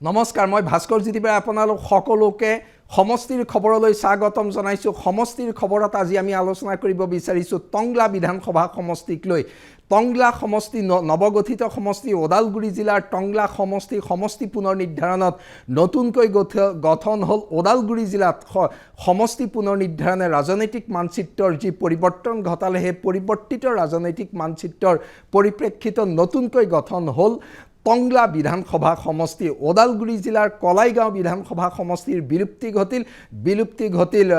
নমস্কাৰ মই ভাস্কৰ জিতিবাই আপোনালোক সকলোকে সমষ্টিৰ খবৰলৈ স্বাগতম জনাইছো। সমষ্টিৰ খবৰত আজি আমি আলোচনা কৰিব বিচাৰিছো টংলা বিধানসভা সমষ্টিক লৈ। টংলা সমষ্টি নৱগঠিত সমষ্টি ওদালগুৰি জিলাৰ টংলা সমষ্টি পুনৰ নিৰ্ধাৰণত নতুনকৈ গঠন হ'ল। ওদালগুৰি জিলাত সমষ্টি পুনৰ নিৰ্ধাৰণে ৰাজনৈতিক মানচিত্ৰৰ যি পৰিৱৰ্তন ঘটালে সেই পৰিৱৰ্তিত ৰাজনৈতিক মানচিত্ৰৰ পৰিপ্ৰেক্ষিতত নতুনকৈ গঠন হ'ল টংলা বিধানসভা সমষ্টি। ওদালগুৰি জিলাৰ কলাইগাঁও বিধানসভা সমষ্টিৰ বিলুপ্তি ঘটিল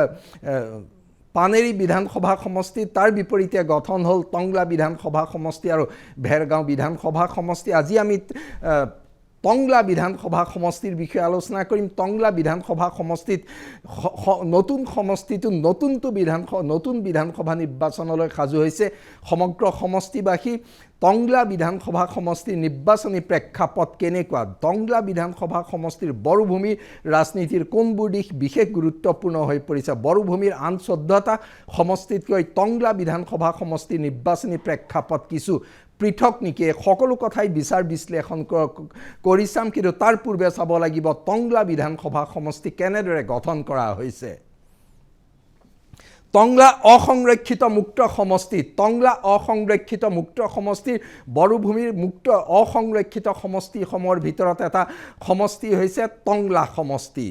পানেৰী বিধানসভা সমষ্টি। তাৰ বিপৰীতে গঠন হ'ল টংলা বিধানসভা সমষ্টি আৰু ভেৰগাঁও বিধানসভা সমষ্টি। আজি আমি টংলা বিধানসভা সমষ্টিৰ বিষয়ে আলোচনা কৰিম। টংলা বিধানসভা সমষ্টিত নতুন সমষ্টিটো নতুন বিধানসভা নিৰ্বাচনলৈ সাজু হৈছে সমগ্ৰ সমষ্টিবাসী। টংলা বিধানসভা সমষ্টিৰ নিৰ্বাচনী প্ৰেক্ষাপট কেনেকুৱা? টংলা বিধানসভা সমষ্টিৰ বড়োভূমিৰ ৰাজনীতিৰ কোনবোৰ দিশ বিশেষ গুৰুত্বপূৰ্ণ হৈ পৰিছে? বড়োভূমিৰ আন 14টা সমষ্টিতকৈ টংলা বিধানসভা সমষ্টিৰ নিৰ্বাচনী প্ৰেক্ষাপট কিছু পৃথক নেকি? সকলো কথাই বিচাৰ বিশ্লেষণ কৰি চাম, কিন্তু তাৰ পূৰ্বে চাব লাগিব টংলা বিধানসভা সমষ্টি কেনেদৰে গঠন কৰা হৈছে। টংলা অসংৰক্ষিত মুক্ত সমষ্টি। টংলা অসংৰক্ষিত মুক্ত সমষ্টিৰ বড়োভূমিৰ মুক্ত অসংৰক্ষিত সমষ্টিসমূহৰ ভিতৰত এটা সমষ্টি হৈছে টংলা সমষ্টি।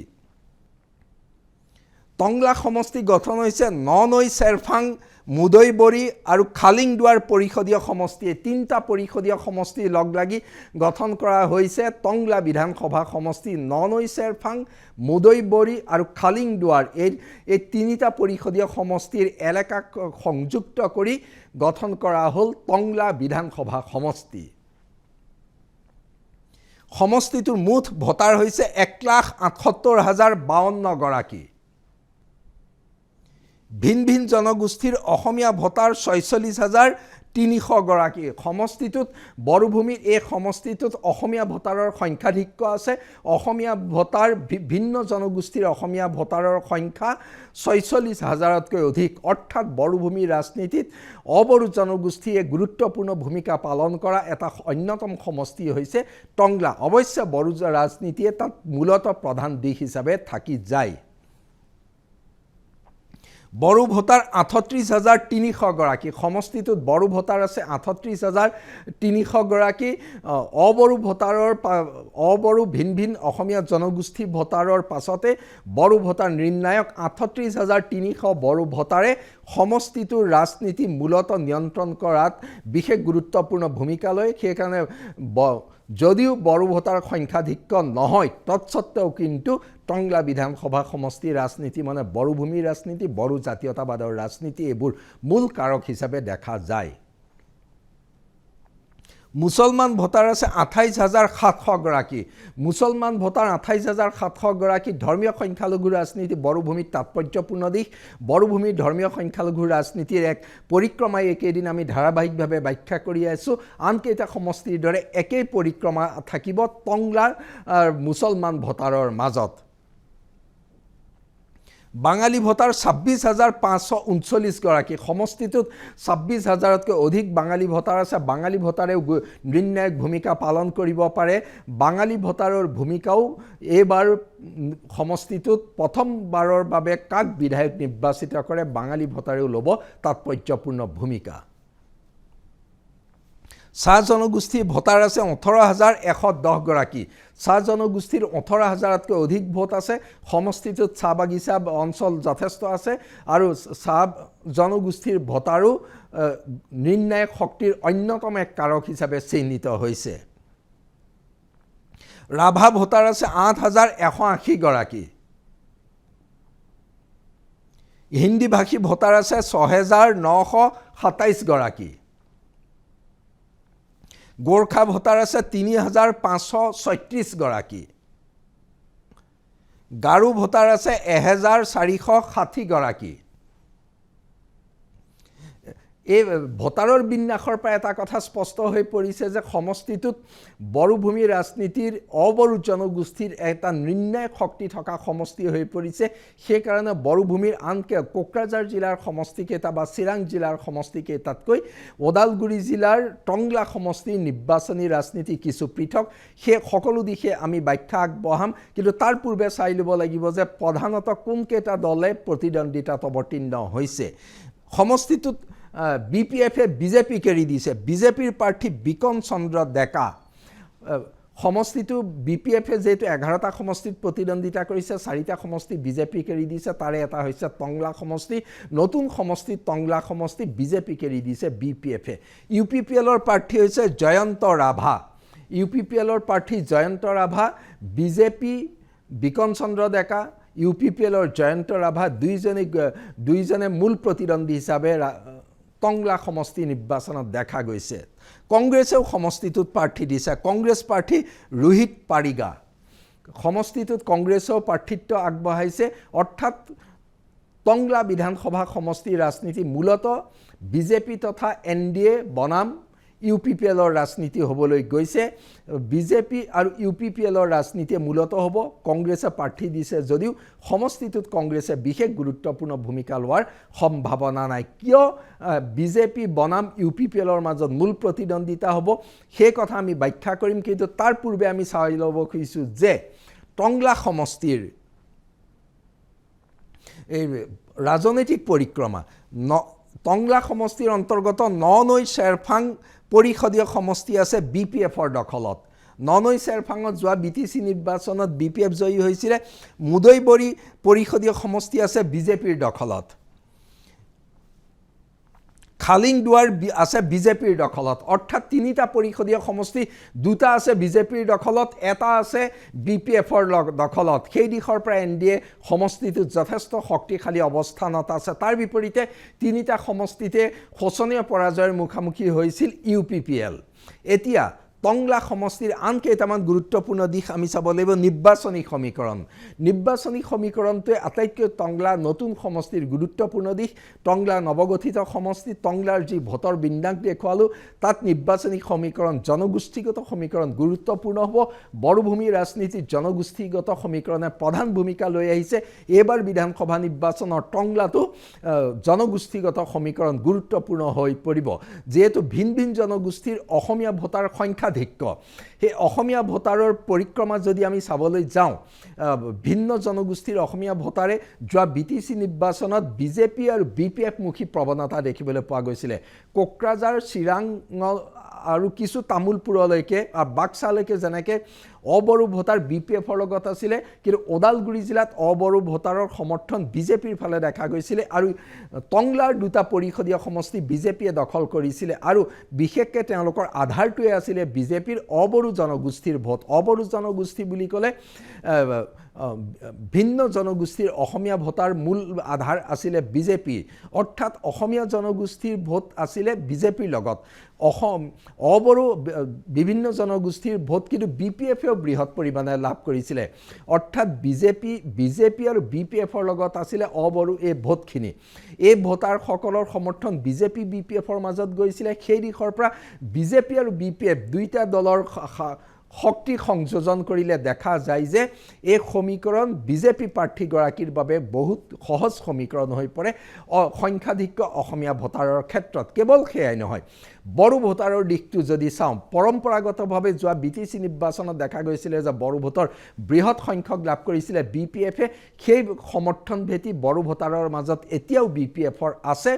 টংলা সমষ্টি গঠন হৈছে ননৈ, চেৰফাং, মুদৈবৰী আৰু খালিংদুৱাৰ পৰিষদীয় সমষ্টি। তিনিটা পৰিষদীয় সমষ্টি লগ লাগি গঠন কৰা হৈছে টংলা বিধানসভা সমষ্টি। ননৈ, চেৰফাং, মুদৈবৰী আৰু খালিংদুৱাৰ এই তিনিটা পৰিষদীয় সমষ্টিৰ এলেকাক সংযুক্ত কৰি গঠন কৰা হ'ল টংলা বিধানসভা সমষ্টি। সমষ্টিটোৰ মুঠ ভোটাৰ হৈছে 1,78,052 গৰাকী। ভিন ভিন জনগোষ্ঠীৰ অসমীয়া ভোটাৰ 46,300 গৰাকী। সমষ্টিটোত বড়োভূমিৰ এই সমষ্টিটোত অসমীয়া ভোটাৰৰ সংখ্যাধিক্য আছে। অসমীয়া ভোটাৰ ভিন্ন জনগোষ্ঠীৰ অসমীয়া ভোটাৰৰ সংখ্যা 46,000তকৈ অধিক। অৰ্থাৎ বড়োভূমিৰ ৰাজনীতিত অবড়ো জনগোষ্ঠীয়ে গুৰুত্বপূৰ্ণ ভূমিকা পালন কৰা এটা অন্যতম সমষ্টি হৈছে টংলা। অৱশ্যে বড়ো ৰাজনীতিয়ে তাত মূলতঃ প্ৰধান দিশ হিচাপে থাকি যায়। বড়ো ভোটাৰ 38,300 গৰাকী। সমষ্টিটোত বড়ো ভোটাৰ আছে 38,300 গৰাকী। অবড়ো ভিন ভিন অসমীয়া জনগোষ্ঠী ভোটাৰৰ পাছতে বড়ো ভোটাৰ নিৰ্ণায়ক 38,300 বড়ো ভোটাৰে সমষ্টিটোৰ ৰাজনীতি মূলতঃ নিয়ন্ত্ৰণ কৰাত বিশেষ গুৰুত্বপূৰ্ণ ভূমিকা লয়। সেইকাৰণে যদিও বড়ো ভোটাৰ সংখ্যাধিক্য নহয়, তৎসত্ত্বেও কিন্তু টংলা বিধানসভা সমষ্টিৰ ৰাজনীতি মানে বড়োভূমিৰ ৰাজনীতি, বড়ো জাতীয়তাবাদৰ ৰাজনীতি, এইবোৰ মূল কাৰক হিচাপে দেখা যায়। মুছলমান ভোটাৰ আছে 28,700 গৰাকী। মুছলমান ভোটাৰ 28,700 গৰাকী। ধৰ্মীয় সংখ্যালঘু ৰাজনীতি বড়োভূমিত তাৎপৰ্যপূৰ্ণ দিশ। বড়োভূমিৰ ধৰ্মীয় সংখ্যালঘু ৰাজনীতিৰ এক পৰিক্ৰমাই এইকেইদিন আমি ধাৰাবাহিকভাৱে ব্যাখ্যা কৰি আছোঁ। আনকেইটা সমষ্টিৰ দৰে একেই পৰিক্ৰমা থাকিব টংলাৰ মুছলমান ভোটাৰৰ মাজত। বাঙালী ভোটাৰ 26,539 গৰাকী। সমষ্টিটোত 26,000তকৈ অধিক বাঙালী ভোটাৰ আছে। বাঙালী ভোটাৰেও নিৰ্ণায়ক ভূমিকা পালন কৰিব পাৰে। বাঙালী ভোটাৰৰ ভূমিকাও এইবাৰ সমষ্টিটোত প্ৰথমবাৰৰ বাবে কাক বিধায়ক নিৰ্বাচিত কৰে বাঙালী ভোটাৰেও ল'ব তাৎপৰ্যপূৰ্ণ ভূমিকা। চাহ জনগোষ্ঠীৰ ভোটাৰ আছে 18,110 গৰাকী। চাহ জনগোষ্ঠীৰ 18,000তকৈ অধিক ভোট আছে। সমষ্টিটোত চাহ বাগিচা অঞ্চল যথেষ্ট আছে আৰু চাহ জনগোষ্ঠীৰ ভোটাৰো নিৰ্ণায়ক শক্তিৰ অন্যতম এক কাৰক হিচাপে চিহ্নিত হৈছে। ৰাভা ভোটাৰ আছে 8,180 গৰাকী। হিন্দী ভাষী ভোটাৰ আছে 6,927 গৰাকী। গোৰ্খা ভোটাৰ আছে 3,536 গৰাকী। গাৰো ভোটাৰ আছে 1,460 গৰাকী। এই ভোটাৰৰ বিন্যাসৰ পৰা এটা কথা স্পষ্ট হৈ পৰিছে যে সমষ্টিটোত বড়োভূমি ৰাজনীতিৰ অবড়ো জনগোষ্ঠীৰ এটা নিৰ্ণায়ক শক্তি থকা সমষ্টি হৈ পৰিছে সেইকাৰণে বড়োভূমিৰ আনকে কোকৰাঝাৰ জিলাৰ সমষ্টিকেইটা বা চিৰাং জিলাৰ সমষ্টিকেইটাতকৈ ওদালগুৰি জিলাৰ টংলা সমষ্টিৰ নিৰ্বাচনী ৰাজনীতি কিছু পৃথক সেই সকলো দিশে আমি ব্যাখ্যা আগবঢ়াম কিন্তু তাৰ পূৰ্বে চাই ল'ব লাগিব যে প্ৰধানতঃ কোনকেইটা দলে প্ৰতিদ্বন্দ্বিতাত অৱতীৰ্ণ হৈছে সমষ্টিটোত BPF বিজেপি এৰি দিছে বিজেপিৰ প্ৰাৰ্থী বিকন চন্দ্ৰ ডেকা সমষ্টিটো BPF যেহেতু 11টা সমষ্টিত প্ৰতিদ্বন্দ্বিতা কৰিছে 4টা সমষ্টি বিজেপি এৰি দিছে তাৰে এটা হৈছে টংলা সমষ্টি নতুন সমষ্টি টংলা সমষ্টি বিজেপি এৰি দিছে BPF UPPLৰ প্ৰাৰ্থী হৈছে জয়ন্ত ৰাভা UPPLৰ প্ৰাৰ্থী জয়ন্ত ৰাভা বিজেপি বিকন চন্দ্ৰ ডেকা UPPLৰ জয়ন্ত ৰাভা দুইজনে মূল প্ৰতিদ্বন্দ্বী হিচাপে টংলা সমষ্টি নিৰ্বাচনত দেখা গৈছে কংগ্ৰেছেও সমষ্টিটোত প্ৰাৰ্থী দিছে কংগ্ৰেছ প্ৰাৰ্থী ৰোহিত পাৰিগা সমষ্টিটোত কংগ্ৰেছেও প্ৰাৰ্থিত্ব আগবঢ়াইছে অৰ্থাৎ টংলা বিধানসভা সমষ্টিৰ ৰাজনীতি মূলতঃ বিজেপি তথা NDA বনাম UPPLৰ ৰাজনীতি হ'বলৈ গৈছে বিজেপি আৰু UPPLৰ ৰাজনীতি মূলতঃ হ'ব কংগ্ৰেছে প্ৰাৰ্থী দিছে যদিও সমষ্টিটোত কংগ্ৰেছে বিশেষ গুৰুত্বপূৰ্ণ ভূমিকা লোৱাৰ সম্ভাৱনা নাই কিয় বিজেপি বনাম UPPLৰ মাজত মূল প্ৰতিদ্বন্দ্বিতা হ'ব সেই কথা আমি ব্যাখ্যা কৰিম কিন্তু তাৰ পূৰ্বে আমি চাই ল'ব খুজিছোঁ যে টংলা সমষ্টিৰ এই ৰাজনৈতিক পৰিক্ৰমা টংলা সমষ্টিৰ অন্তৰ্গত ননৈ চেৰফাং পৰিষদীয় সমষ্টি আছে BPFৰ দখলত ননৈ চেৰফাঙত যোৱা BTC নিৰ্বাচনত BPF জয়ী হৈছিলে মুদৈবৰী পৰিষদীয় সমষ্টি আছে বিজেপিৰ দখলত খালিংদুৱাৰ আছে বিজেপিৰ দখলত অৰ্থাৎ তিনিটা পৰিষদীয় সমষ্টি দুটা আছে বিজেপিৰ দখলত এটা আছে BPFৰ দখলত সেই দিশৰ পৰা NDA সমষ্টিটোত যথেষ্ট শক্তিশালী অৱস্থানত আছে তাৰ বিপৰীতে তিনিটা সমষ্টিতে শোচনীয় পৰাজয়ৰ মুখামুখি হৈছিল UPPL এতিয়া টংলা সমষ্টিৰ আন কেইটামান গুৰুত্বপূৰ্ণ দিশ আমি চাব লাগিব নিৰ্বাচনী সমীকৰণটোৱে আটাইতকৈ টংলা নতুন সমষ্টিৰ গুৰুত্বপূৰ্ণ দিশ টংলা নৱগঠিত সমষ্টি টংলাৰ যি ভোটৰ বিন্যাস দেখুৱালো তাত নিৰ্বাচনী সমীকৰণ জনগোষ্ঠীগত সমীকৰণ গুৰুত্বপূৰ্ণ হ'ব বড়োভূমি ৰাজনীতিত জনগোষ্ঠীগত সমীকৰণে প্ৰধান ভূমিকা লৈ আহিছে এইবাৰ বিধানসভা নিৰ্বাচনৰ টংলাটো জনগোষ্ঠীগত সমীকৰণ গুৰুত্বপূৰ্ণ হৈ পৰিব যেহেতু ভিন ভিন জনগোষ্ঠীৰ অসমীয়া ভোটাৰ সংখ্যা সেই অসমীয়া ভোটাৰৰ পৰিক্ৰমা যদি আমি চাবলৈ যাওঁ ভিন্ন জনগোষ্ঠীৰ অসমীয়া ভোটাৰে যোৱা BTC নিৰ্বাচনত বিজেপি আৰু BPF মুখী প্ৰৱণতা দেখিবলৈ পোৱা গৈছিলে কোকৰাঝাৰ চিৰাং আৰু কিছু তামুলপুৰলৈকে বাক্সালৈকে যেনেকৈ অবড়ো ভোটাৰ BPFৰ লগত আছিলে কিন্তু ওদালগুৰি জিলাত অবড়ো ভোটাৰৰ সমৰ্থন বিজেপিৰ ফালে দেখা গৈছিলে আৰু টংলাৰ দুটা পৰিষদীয় সমষ্টি বিজেপিয়ে দখল কৰিছিলে আৰু বিশেষকৈ তেওঁলোকৰ আধাৰটোৱে আছিলে বিজেপিৰ অবড়ো জনগোষ্ঠীৰ ভোট অবড়ো জনগোষ্ঠী বুলি ক'লে ভিন্ন জনগোষ্ঠীৰ অসমীয়া ভোটাৰ মূল আধাৰ আছিলে বিজেপি অৰ্থাৎ অসমীয়া জনগোষ্ঠীৰ ভোট আছিলে বিজেপিৰ লগত অবড়ো বিভিন্ন জনগোষ্ঠীৰ ভোট কিন্তু BPFেও বৃহৎ পৰিমাণে লাভ কৰিছিলে অৰ্থাৎ বিজেপি আৰু BPFৰ লগত আছিলে অবড়ো এই ভোটখিনি এই ভোটাৰসকলৰ সমৰ্থন বিজেপি BPFৰ মাজত গৈছিলে সেই দিশৰ পৰা বিজেপি আৰু BPF দুইটা দলৰ শক্তি সংযোজন কৰিলে দেখা যায় যে এই সমীকৰণ বিজেপি প্ৰাৰ্থীগৰাকীৰ বাবে বহুত সহজ সমীকৰণ হৈ পৰে সংখ্যাধিক্য অসমীয়া ভোটাৰৰ ক্ষেত্ৰত কেৱল সেয়াই নহয় বড়ো ভোটাৰৰ দিশটো যদি চাওঁ পৰম্পৰাগতভাৱে যোৱা BTC নিৰ্বাচনত দেখা গৈছিলে যে বড়ো ভোটৰ বৃহৎ সংখ্যক লাভ কৰিছিলে BPFে সেই সমৰ্থন ভেটি বড়ো ভোটাৰৰ মাজত এতিয়াও BPFৰ আছে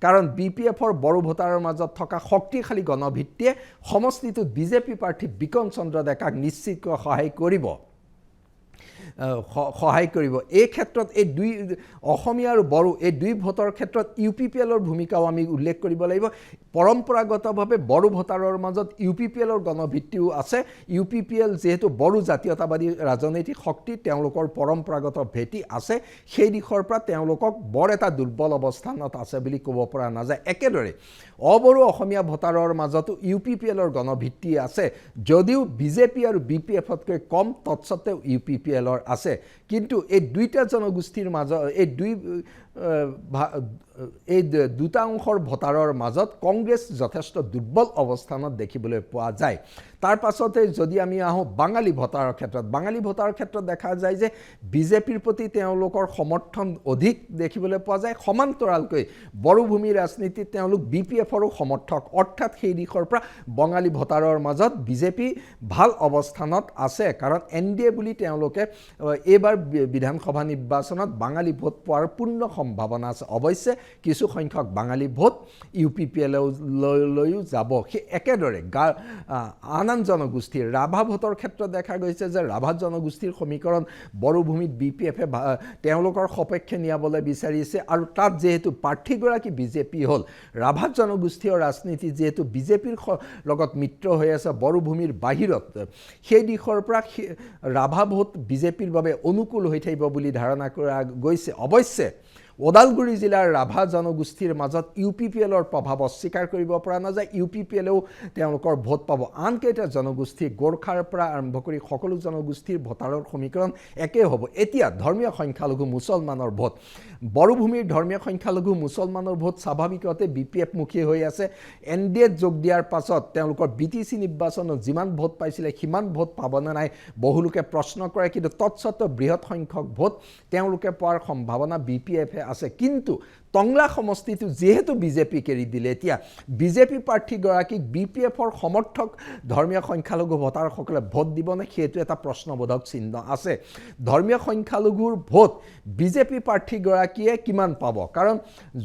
কাৰণ BPFৰ বড়ো ভোটাৰৰ মাজত থকা শক্তিশালী গণভিত্তিয়ে সমষ্টিটোত বিজেপি প্ৰাৰ্থী বিকন চন্দ্ৰ ডেকাক নিশ্চিতকৈ সহায় কৰিব এই ক্ষেত্ৰত এই দুই অসমীয়া আৰু বড়ো এই দুই ভোটৰ ক্ষেত্ৰত UPPLৰ ভূমিকাও আমি উল্লেখ কৰিব লাগিব পৰম্পৰাগতভাৱে বড়ো ভোটাৰৰ মাজত UPPLৰ গণভিত্তিও আছে UPPL যেহেতু বড়ো জাতীয়তাবাদী ৰাজনৈতিক শক্তি তেওঁলোকৰ পৰম্পৰাগত ভেটি আছে সেই দিশৰ পৰা তেওঁলোকক বৰ এটা দুৰ্বল অৱস্থানত আছে বুলি ক'ব পৰা নাযায় একেদৰে অবড়ো অসমীয়া ভোটাৰৰ মাজতো UPPLৰ গণভিত্তি আছে যদিও বিজেপি আৰু BPFতকৈ কম তৎসত্ত্বেও UPPLৰ আছে কিন্তু এই দুইটা জনগোষ্ঠীৰ মাজত এই দুই এই দুটা অংশৰ ভোটাৰৰ মাজত কংগ্ৰেছ যথেষ্ট দুৰ্বল অৱস্থানত দেখিবলৈ পোৱা যায়। তাৰ পাছতে যদি আমি আহোঁ বাঙালী ভোটাৰৰ ক্ষেত্ৰত দেখা যায় যে বিজেপিৰ প্ৰতি তেওঁলোকৰ সমৰ্থন অধিক দেখিবলৈ পোৱা যায়। সমান্তৰালকৈ বড়োভূমি ৰাজনীতিত তেওঁলোক BPFৰো সমৰ্থক, অৰ্থাৎ সেই দিশৰ পৰা বঙালী ভোটাৰৰ মাজত বিজেপি ভাল অৱস্থানত আছে, কাৰণ NDA বুলি তেওঁলোকে এইবাৰ বিধানসভা নিৰ্বাচনত বাঙালী ভোট পোৱাৰ পূৰ্ণ সম্ভাৱনা আছে। অৱশ্যে কিছু সংখ্যক বাঙালী ভোট UPPলৈও যাব। সেই একেদৰে আন জনগোষ্ঠীৰ ৰাভা ভোটৰ ক্ষেত্ৰত দেখা গৈছে যে ৰাভা জনগোষ্ঠীৰ সমীকৰণ বড়োভূমিত BPFে তেওঁলোকৰ সপক্ষে নিয়াবলৈ বিচাৰিছে, আৰু তাত যিহেতু প্ৰাৰ্থীগৰাকী বিজেপি হ'ল, ৰাভা জনগোষ্ঠীয় ৰাজনীতি যিহেতু বিজেপিৰ লগত মিত্ৰ হৈ আছে বড়োভূমিৰ বাহিৰত, সেই দিশৰ পৰা ৰাভা ভোট বিজেপিৰ বাবে অনুকূল হৈ থাকিব বুলি ধাৰণা কৰা গৈছে। অৱশ্যে ওদালগুৰি জিলাৰ ৰাভা জনগোষ্ঠীৰ মাজত UPPLৰ প্ৰভাৱ অস্বীকাৰ কৰিব পৰা নাযায়। UPPLেও তেওঁলোকৰ ভোট পাব। আনকেইটা জনগোষ্ঠী গোৰ্খাৰ পৰা আৰম্ভ কৰি সকলো জনগোষ্ঠীৰ ভোটাৰৰ সমীকৰণ একেই হ'ব। এতিয়া ধৰ্মীয় সংখ্যালঘু মুছলমানৰ ভোট, বড়োভূমিৰ ধৰ্মীয় সংখ্যালঘু মুছলমানৰ ভোট স্বাভাৱিকতে BPF-মুখী হৈ আছে। NDAত যোগ দিয়াৰ পাছত তেওঁলোকৰ BTC নিৰ্বাচনত যিমান ভোট পাইছিলে সিমান ভোট পাবনে নাই বহুলোকে প্ৰশ্ন কৰে, কিন্তু তৎসত্ত্বেও বৃহৎ সংখ্যক ভোট তেওঁলোকে পোৱাৰ সম্ভাৱনা BPFে আছে। কিন্তু টংলা সমষ্টিটো যিহেতু বিজেপিক এৰি দিলে, এতিয়া বিজেপি প্ৰাৰ্থীগৰাকীক BPFৰ সমৰ্থক ধৰ্মীয় সংখ্যালঘু ভোটাৰসকলে ভোট দিবনে, সেইটো এটা প্ৰশ্নবোধক চিহ্ন আছে। ধৰ্মীয় সংখ্যালঘুৰ ভোট বিজেপি প্ৰাৰ্থীগৰাকীয়ে কিমান পাব, কাৰণ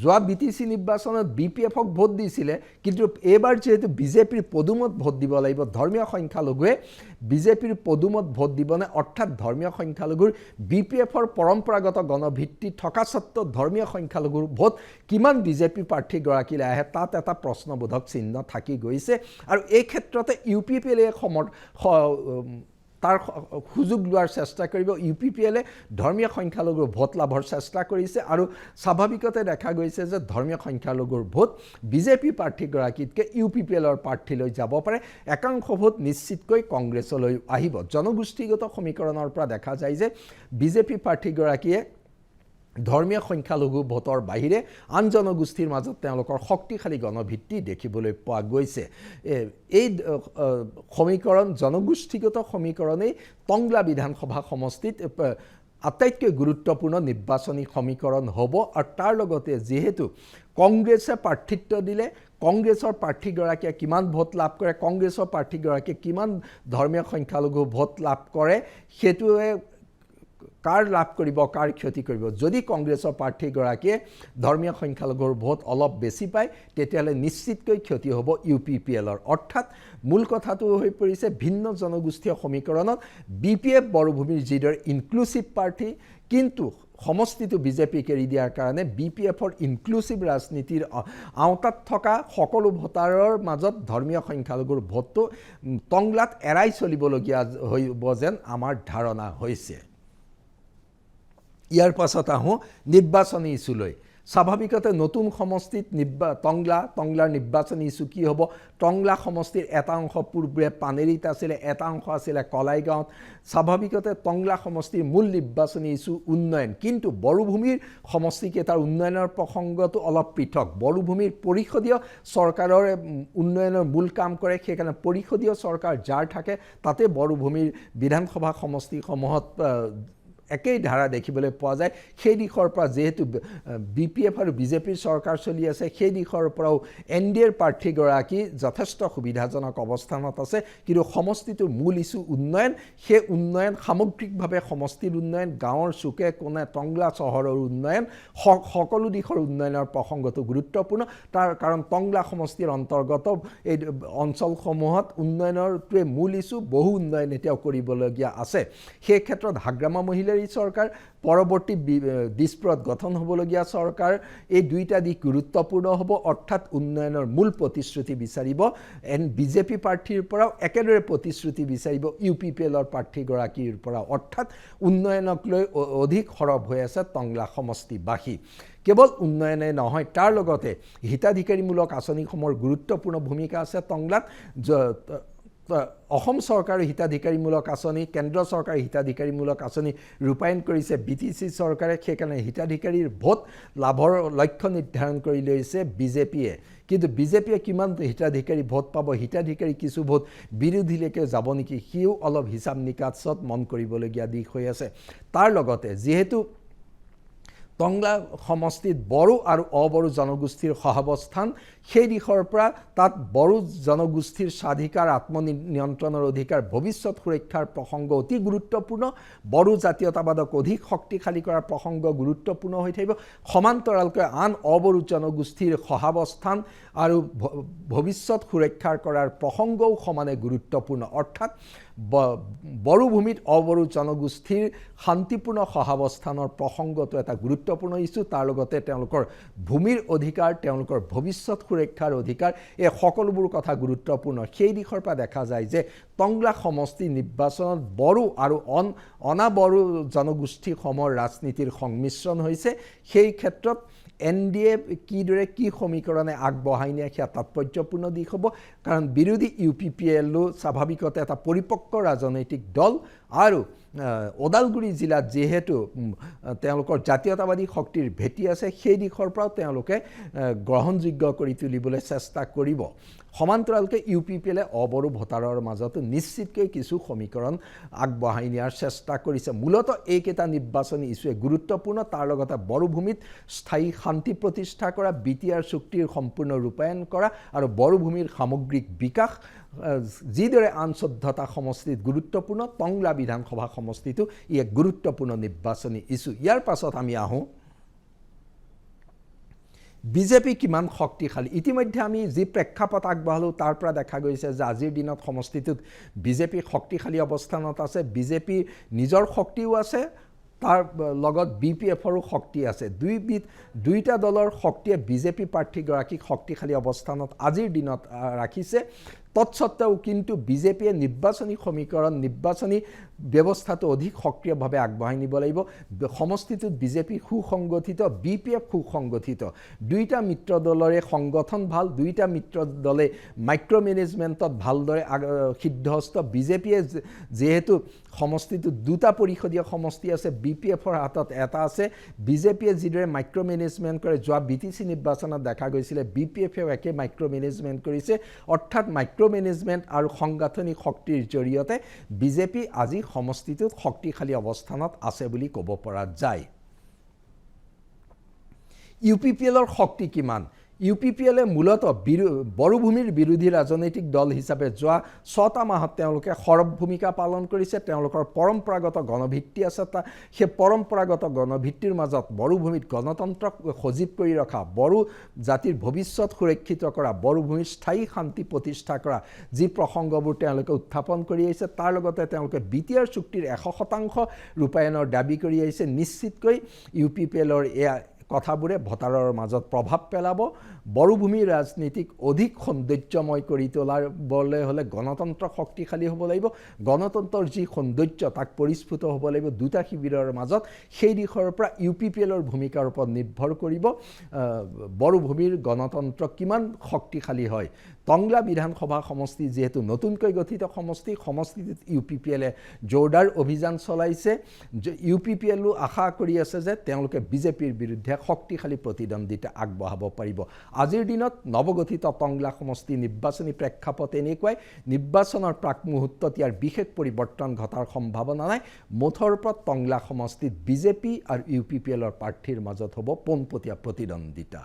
যোৱা BTC নিৰ্বাচনত BPFক ভোট দিছিলে, কিন্তু এইবাৰ যিহেতু বিজেপিৰ পদুমত ভোট দিব লাগিব, ধৰ্মীয় সংখ্যালঘুৱে বিজেপিৰ পদুমত ভোট দিবনে, অৰ্থাৎ ধৰ্মীয় সংখ্যালঘুৰ BPFৰ পৰম্পৰাগত গণভিত্তি থকা স্বত্বেও ধৰ্মীয় সংখ্যালঘুৰ ভোট কিমান বিজেপি প্ৰাৰ্থীগৰাকীলৈ আহে, তাত এটা প্ৰশ্নবোধক চিহ্ন থাকি গৈছে। আৰু এই ক্ষেত্ৰতে UPPLে তাৰ সুযোগ লোৱাৰ চেষ্টা কৰিব। UPPLে ধৰ্মীয় সংখ্যালঘুৰ ভোট লাভৰ চেষ্টা কৰিছে, আৰু স্বাভাৱিকতে দেখা গৈছে যে ধৰ্মীয় সংখ্যালঘুৰ ভোট বিজেপি প্ৰাৰ্থীগৰাকীতকৈ UPPLৰ প্ৰাৰ্থীলৈ যাব পাৰে। একাংশ ভোট নিশ্চিতকৈ কংগ্ৰেছলৈ আহিব। জনগোষ্ঠীগত সমীকৰণৰ পৰা দেখা যায় যে বিজেপি প্ৰাৰ্থীগৰাকীয়ে ধৰ্মীয় সংখ্যালঘু ভোটৰ বাহিৰে আন জনগোষ্ঠীৰ মাজত তেওঁলোকৰ শক্তিশালী গণভিত্তি দেখিবলৈ পোৱা গৈছে। এই সমীকৰণ, জনগোষ্ঠীগত সমীকৰণেই টংলা বিধানসভা সমষ্টিত আটাইতকৈ গুৰুত্বপূৰ্ণ নিৰ্বাচনী সমীকৰণ হ'ব। আৰু তাৰ লগতে যিহেতু কংগ্ৰেছে প্ৰাৰ্থিত্ব দিলে, কংগ্ৰেছৰ প্ৰাৰ্থীগৰাকীয়ে কিমান ভোট লাভ কৰে, কংগ্ৰেছৰ প্ৰাৰ্থীগৰাকীয়ে কিমান ধৰ্মীয় সংখ্যালঘু ভোট লাভ কৰে, সেইটোৱে কাৰ লাভ কৰিব, কাৰ ক্ষতি কৰিব। যদি কংগ্ৰেছৰ প্ৰাৰ্থীগৰাকীয়ে ধৰ্মীয় সংখ্যালঘুৰ ভোট অলপ বেছি পায়, তেতিয়াহ'লে নিশ্চিতকৈ ক্ষতি হ'ব UPPLৰ। অৰ্থাৎ মূল কথাটো হৈ পৰিছে ভিন্ন জনগোষ্ঠীয় সমীকৰণত BPF বড়োভূমিৰ যিদৰে ইনক্লুচিভ প্ৰাৰ্থী, কিন্তু সমষ্টিটো বিজেপিক এৰি দিয়াৰ কাৰণে BPFৰ ইনক্লুচিভ ৰাজনীতিৰ আওতাত থকা সকলো ভোটাৰৰ মাজত ধৰ্মীয় সংখ্যালঘুৰ ভোটটো টংলাত এৰাই চলিবলগীয়া হ'ব যেন আমাৰ ধাৰণা হৈছে। ইয়াৰ পাছত আহোঁ নিৰ্বাচনী ইছ্যুলৈ। স্বাভাৱিকতে নতুন সমষ্টিত টংলাৰ নিৰ্বাচনী ইছ্যু কি হ'ব? টংলা সমষ্টিৰ এটা অংশ পূৰ্বে পানেৰীত আছিলে, এটা অংশ আছিলে কলাইগাঁৱত। স্বাভাৱিকতে টংলা সমষ্টিৰ মূল নিৰ্বাচনী ইছ্যু উন্নয়ন, কিন্তু বড়োভূমিৰ সমষ্টিকেইটাৰ উন্নয়নৰ প্ৰসংগটো অলপ পৃথক। বড়োভূমিৰ পৰিষদীয় চৰকাৰৰ উন্নয়নৰ মূল কাম কৰে, সেইকাৰণে পৰিষদীয় চৰকাৰ যাৰ থাকে তাতে বড়োভূমিৰ বিধানসভা সমষ্টিসমূহত একেই ধাৰা দেখিবলৈ পোৱা যায়। সেই দিশৰ পৰা যিহেতু BPF আৰু বিজেপিৰ চৰকাৰ চলি আছে, সেই দিশৰ পৰাও NDAৰ প্ৰাৰ্থীগৰাকী যথেষ্ট সুবিধাজনক অৱস্থানত আছে। কিন্তু সমষ্টিটোৰ মূল ইছ্যু উন্নয়ন, সেই উন্নয়ন সামগ্ৰিকভাৱে সমষ্টিৰ উন্নয়ন, গাঁৱৰ চুকে কোণে টংলা চহৰৰ উন্নয়ন, সকলো দিশৰ উন্নয়নৰ প্ৰসংগটো গুৰুত্বপূৰ্ণ। তাৰ কাৰণ টংলা সমষ্টিৰ অন্তৰ্গত এই অঞ্চলসমূহত উন্নয়নৰটোৱে মূল ইছ্যু, বহু উন্নয়ন এতিয়াও কৰিবলগীয়া আছে। সেই ক্ষেত্ৰত হাগ্ৰামা মহিলাৰী চৰকাৰ, পৰৱৰ্তী দিছপুৰত গঠন হ'বলগীয়া চৰকাৰ, এই দুইটা দিশ গুৰুত্বপূৰ্ণ হ'ব। অৰ্থাৎ উন্নয়নৰ মূল প্ৰতিশ্ৰুতি বিচাৰিব বিজেপি প্ৰাৰ্থীৰ পৰাও, একেদৰে প্ৰতিশ্ৰুতি বিচাৰিব UPPLৰ প্ৰাৰ্থীগৰাকীৰ পৰা। অৰ্থাৎ উন্নয়নক লৈ অধিক সৰব হৈ আছে টংলা সমষ্টিবাসী। কেৱল উন্নয়নে নহয়, তাৰ লগতে হিতাধিকাৰীমূলক আঁচনিসমূহৰ গুৰুত্বপূৰ্ণ ভূমিকা আছে টংলাত। অসম চৰকাৰৰ হিতাধিকাৰীমূলক আঁচনি কেন্দ্ৰ চৰকাৰৰ হিতাধিকাৰীমূলক আঁচনি ৰূপায়ণ কৰিছে BTC চৰকাৰে সেইকাৰণে হিতাধিকাৰীৰ ভোট লাভৰ লক্ষ্য নিৰ্ধাৰণ কৰি লৈছে বিজেপিয়ে কিন্তু বিজেপিয়ে কিমান হিতাধিকাৰী ভোট পাব হিতাধিকাৰী কিছু ভোট বিৰোধীলৈকে যাব নেকি সিও অলপ হিচাপ নিকাচত মন কৰিবলগীয়া দিশ হৈ আছে তাৰ লগতে যিহেতু টংলা সমষ্টিত বড়ো আৰু অবড়ো জনগোষ্ঠীৰ সহাৱস্থান সেই দিশৰ পৰা তাত বড়ো জনগোষ্ঠীৰ স্বাধিকাৰ আত্মনিয়ন্ত্ৰণৰ অধিকাৰ ভৱিষ্যত সুৰক্ষাৰ প্ৰসংগ অতি গুৰুত্বপূৰ্ণ বড়ো জাতীয়তাবাদক অধিক শক্তিশালী কৰাৰ প্ৰসংগ গুৰুত্বপূৰ্ণ হৈ থাকিব সমান্তৰালকৈ আন অবড়ো জনগোষ্ঠীৰ সহাৱস্থান আৰু ভৱিষ্যত সুৰক্ষাৰ কৰাৰ প্ৰসংগও সমানে গুৰুত্বপূৰ্ণ অৰ্থাৎ বড়ো ভূমিত অবড়ো জনগোষ্ঠীৰ শান্তিপূৰ্ণ সহাৱস্থানৰ প্ৰসংগটো এটা গুৰুত্বপূৰ্ণ ইছ্যু তাৰ লগতে তেওঁলোকৰ ভূমিৰ অধিকাৰ তেওঁলোকৰ ভৱিষ্যত সুৰক্ষাৰ অধিকাৰ এই সকলোবোৰ কথা গুৰুত্বপূৰ্ণ সেই দিশৰ পৰা দেখা যায় যে টংলা সমষ্টি নিৰ্বাচনত বড়ো আৰু অনাবড়ো জনগোষ্ঠীসমূহৰ ৰাজনীতিৰ সংমিশ্ৰণ হৈছে সেই ক্ষেত্ৰত NDA কিদৰে কি সমীকৰণে আগবঢ়াই নিয়ে সেয়া তাৎপৰ্যপূৰ্ণ দিশ হ'ব কাৰণ বিৰোধী UPPLও স্বাভাৱিকতে এটা পৰিপক্ক ৰাজনৈতিক দল আৰু ওদালগুৰি জিলাত যেহেতু তেওঁলোকৰ জাতীয়তাবাদী শক্তিৰ ভেটি আছে সেই দিশৰ পৰাও তেওঁলোকে গ্ৰহণযোগ্য কৰি তুলিবলৈ চেষ্টা কৰিব সমান্তৰালকৈ UPPLে অবড়ো ভোটাৰৰ মাজতো নিশ্চিতকৈ কিছু সমীকৰণ আগবঢ়াই নিয়াৰ চেষ্টা কৰিছে মূলত এইকেইটা নিৰ্বাচনী ইছ্যুৱে গুৰুত্বপূৰ্ণ তাৰ লগতে বড়ো ভূমিত স্থায়ী শান্তি প্ৰতিষ্ঠা কৰা BTR চুক্তিৰ সম্পূৰ্ণ ৰূপায়ণ কৰা আৰু বড়ো ভূমিৰ সামগ্ৰিক বিকাশ যিদৰে আন 14টা সমষ্টিত গুৰুত্বপূৰ্ণ টংলা বিধানসভা সমষ্টিটো ই এক গুৰুত্বপূৰ্ণ নিৰ্বাচনী ইছ্যু ইয়াৰ পাছত আমি আহোঁ বিজেপি কিমান শক্তিশালী ইতিমধ্যে আমি যি প্ৰেক্ষাপট আগবঢ়ালোঁ তাৰ পৰা দেখা গৈছে যে আজিৰ দিনত সমষ্টিটোত বিজেপি শক্তিশালী অৱস্থানত আছে বিজেপিৰ নিজৰ শক্তিও আছে তাৰ লগত BPFৰো শক্তি আছে দুইটা দলৰ শক্তিয়ে বিজেপি প্ৰাৰ্থীগৰাকীক শক্তিশালী অৱস্থানত আজিৰ দিনত ৰাখিছে তৎসত্ত্বেও কিন্তু বিজেপিয়ে নিৰ্বাচনী সমীকৰণ নিৰ্বাচনী ব্যৱস্থাটো অধিক সক্ৰিয়ভাৱে আগবঢ়াই নিব লাগিব সমষ্টিটোত বিজেপি সুসংগঠিত BPF সুসংগঠিত দুইটা মিত্ৰ দলৰে সংগঠন ভাল দুইটা মিত্ৰ দলে মাইক্ৰ মেনেজমেণ্টত ভালদৰে সিদ্ধহস্ত বিজেপিয়ে যেহেতু সমষ্টিটোত দুটা পৰিষদীয় সমষ্টি আছে BPFৰ হাতত এটা আছে বিজেপিয়ে যিদৰে মাইক্ৰ মেনেজমেণ্ট কৰে যোৱা BTC নিৰ্বাচনত দেখা গৈছিলে BPFেও একে মাইক্ৰ মেনেজমেণ্ট কৰিছে অৰ্থাৎ মাইক্ৰ মেনেজমেণ্ট আৰু সাংগঠনিক শক্তিৰ জৰিয়তে বিজেপি আজি সমষ্টিটোত শক্তিশালী অৱস্থানত আছে বুলি ক'ব পৰা যায় UPPLৰ শক্তি কিমান UPPLে মূলত বড়ো ভূমিৰ বিৰোধী ৰাজনৈতিক দল হিচাপে যোৱা 6টা মাহত তেওঁলোকে সৰব ভূমিকা পালন কৰিছে তেওঁলোকৰ পৰম্পৰাগত গণভিত্তি আছে সেই পৰম্পৰাগত গণভিত্তিৰ মাজত বড়ো ভূমিত গণতন্ত্ৰক সজীৱ কৰি ৰখা বড়ো জাতিৰ ভৱিষ্যত সুৰক্ষিত কৰা বড়ো ভূমিৰ স্থায়ী শান্তি প্ৰতিষ্ঠা কৰা যি প্ৰসংগবোৰ তেওঁলোকে উত্থাপন কৰি আহিছে তাৰ লগতে তেওঁলোকে BTR চুক্তিৰ 100% ৰূপায়ণৰ দাবী কৰি আহিছে নিশ্চিতকৈ UPPLৰ এয়া কথাবোৰে ভোটাৰৰ মাজত প্ৰভাৱ পেলাব বড়ো ভূমিৰ ৰাজনীতিক অধিক সৌন্দৰ্যময় কৰি তোলাবলৈ হ'লে গণতন্ত্ৰ শক্তিশালী হ'ব লাগিব গণতন্ত্ৰৰ যি সৌন্দৰ্য তাক পৰিস্ফুট হ'ব লাগিব দুটা শিবিৰৰ মাজত সেই দিশৰ পৰা UPPLৰ ভূমিকাৰ ওপৰত নিৰ্ভৰ কৰিব বড়ো ভূমিৰ গণতন্ত্ৰ কিমান শক্তিশালী হয় টংলা বিধানসভা সমষ্টি যেহেতু নতুনকৈ গঠিত সমষ্টিত UPPLে জোৰদাৰ অভিযান চলাইছে UPPLও আশা কৰি আছে যে তেওঁলোকে বিজেপিৰ বিৰুদ্ধে শক্তিশালী প্ৰতিদ্বন্দ্বিতা আগবঢ়াব পাৰিব আজিৰ দিনত নৱগঠিত টংলা সমষ্টি নিৰ্বাচনী প্ৰেক্ষাপট এনেকুৱাই নিৰ্বাচনৰ প্ৰাক মুহূৰ্তত ইয়াৰ বিশেষ পৰিৱৰ্তন ঘটাৰ সম্ভাৱনা নাই মুঠৰ ওপৰত টংলা সমষ্টিত বিজেপি আৰু UPPLৰ প্ৰাৰ্থীৰ মাজত হ'ব পোনপটীয়া প্ৰতিদ্বন্দ্বিতা